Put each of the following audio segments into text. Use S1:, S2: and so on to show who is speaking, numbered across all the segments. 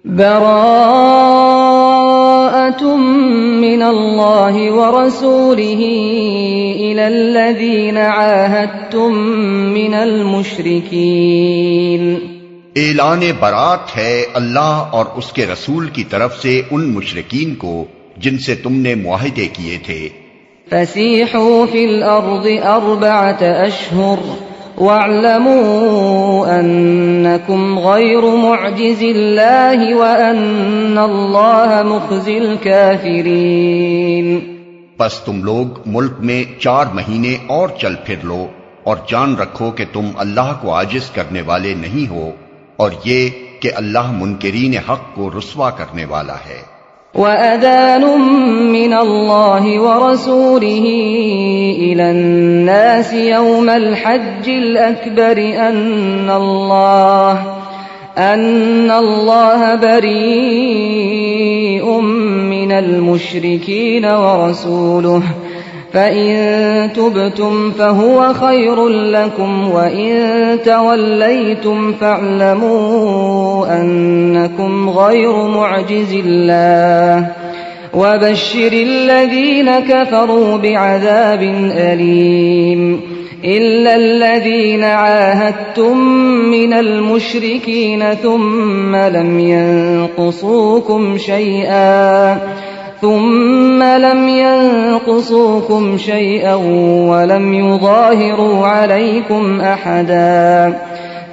S1: براءة من الله ورسوله إلى الذين عاهدتم من المشركين.
S2: اعلان برات ہے اللہ اور اس کے رسول کی طرف سے ان مشرکین کو جن سے تم نے معاہدے کیے تھے.
S1: فسیحوا فی الارض 4 اشہر واعلموا انکم غیر معجز اللہ وان اللہ مخزی الکافرین.
S2: پس تم لوگ ملک میں 4 مہینے اور چل پھر لو اور جان رکھو کہ تم اللہ کو عاجز کرنے والے نہیں ہو، اور یہ کہ اللہ منکرین حق کو رسوا کرنے والا ہے.
S1: وَأَذَانٌ مِّنَ اللَّهِ وَرَسُولِهِ إِلَى النَّاسِ يَوْمَ الْحَجِّ الْأَكْبَرِ أَنَّ اللَّهَ بَرِيءٌ مِّنَ الْمُشْرِكِينَ وَرَسُولُهُ فَإِن تُبْتُمْ فَهُوَ خَيْرٌ لَكُمْ وَإِن تَوَلَّيْتُمْ فَاعْلَمُوا أَنَّكُمْ غَيْرُ مُعْجِزِ اللَّهِ وَبَشِّرِ الَّذِينَ كَفَرُوا بِعَذَابٍ أَلِيمٍ. إِلَّا الَّذِينَ عَاهَدتُّم مِّنَ الْمُشْرِكِينَ ثُمَّ لَمْ ينقصوكم شيئا ولم يظاهروا عليكم أحدا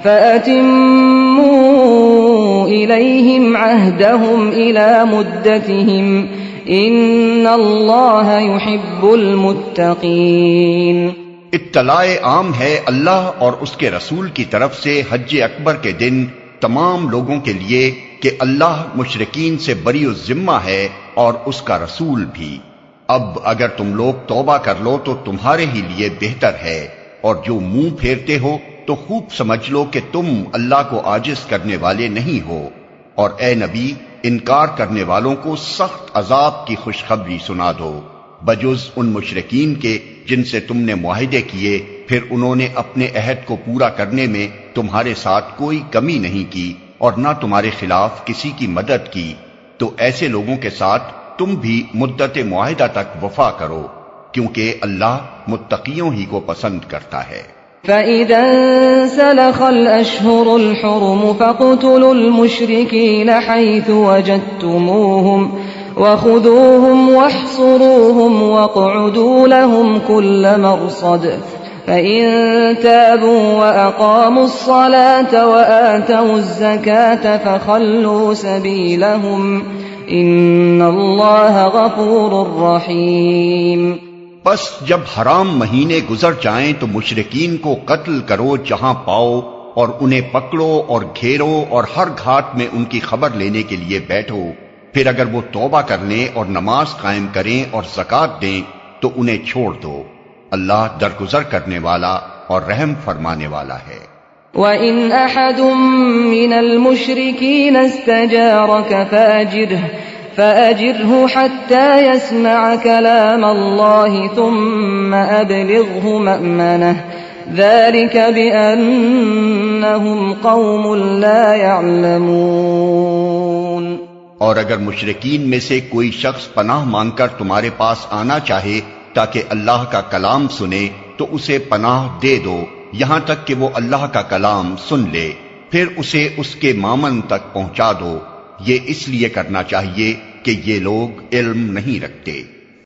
S1: فأتموا إليهم عهدهم إلى مدتهم إن الله يحب المتقين.
S2: اطلاع عام ہے اللہ اور اس کے رسول کی طرف سے حج اکبر کے دن تمام لوگوں کے لیے کہ اللہ مشرکین سے بری الذمہ ہے اور اس کا رسول بھی. اب اگر تم لوگ توبہ کر لو تو تمہارے ہی لیے بہتر ہے، اور جو منہ پھیرتے ہو تو خوب سمجھ لو کہ تم اللہ کو عاجز کرنے والے نہیں ہو. اور اے نبی، انکار کرنے والوں کو سخت عذاب کی خوشخبری سنا دو، بجز ان مشرکین کے جن سے تم نے معاہدے کیے پھر انہوں نے اپنے عہد کو پورا کرنے میں تمہارے ساتھ کوئی کمی نہیں کی اور نہ تمہارے خلاف کسی کی مدد کی. تو ایسے لوگوں کے ساتھ تم بھی مدت معاہدہ تک وفا کرو، کیونکہ اللہ متقیوں ہی کو پسند کرتا ہے.
S1: فَإِذَا انْسَلَخَ الْأَشْهُرُ الْحُرُمُ فَاقْتُلُوا الْمُشْرِكِينَ حَيْثُ وَجَدتُّمُوهُمْ وَخُذُوهُمْ وَاحْصُرُوهُمْ وَاقْعُدُوا لَهُمْ كُلَّ مَرْصَدٍ فَإِن تَابُوا وَأَقَامُوا الصَّلَاةَ وَآتَوُا الزَّكَاةَ فَخَلُّوا سَبِيلَهُمْ إِنَّ اللَّهَ غَفُورٌ رَّحِيمٌ.
S2: پس جب حرام مہینے گزر جائیں تو مشرکین کو قتل کرو جہاں پاؤ، اور انہیں پکڑو اور گھیرو اور ہر گھاٹ میں ان کی خبر لینے کے لیے بیٹھو. پھر اگر وہ توبہ کر لیں اور نماز قائم کریں اور زکوٰۃ دیں تو انہیں چھوڑ دو. اللہ درگزر کرنے والا اور رحم فرمانے والا ہے.
S1: وَإِنْ أَحَدٌ مِّنَ الْمُشْرِكِينَ اسْتَجَارَكَ فَأَجِرْهُ حَتَّى يَسْمَعَ كَلَامَ اللَّهِ ثُمَّ أَبْلِغْهُ مَأْمَنَهُ ذَلِكَ بِأَنَّهُمْ قَوْمٌ لَا يَعْلَمُونَ.
S2: اور اگر مشرکین میں سے کوئی شخص پناہ مانگ کر تمہارے پاس آنا چاہے تاکہ اللہ کا کلام سنے تو اسے پناہ دے دو یہاں تک کہ وہ اللہ کا کلام سن لے، پھر اسے اس کے مامن تک پہنچا دو. یہ اس لیے کرنا چاہیے کہ یہ لوگ علم نہیں رکھتے.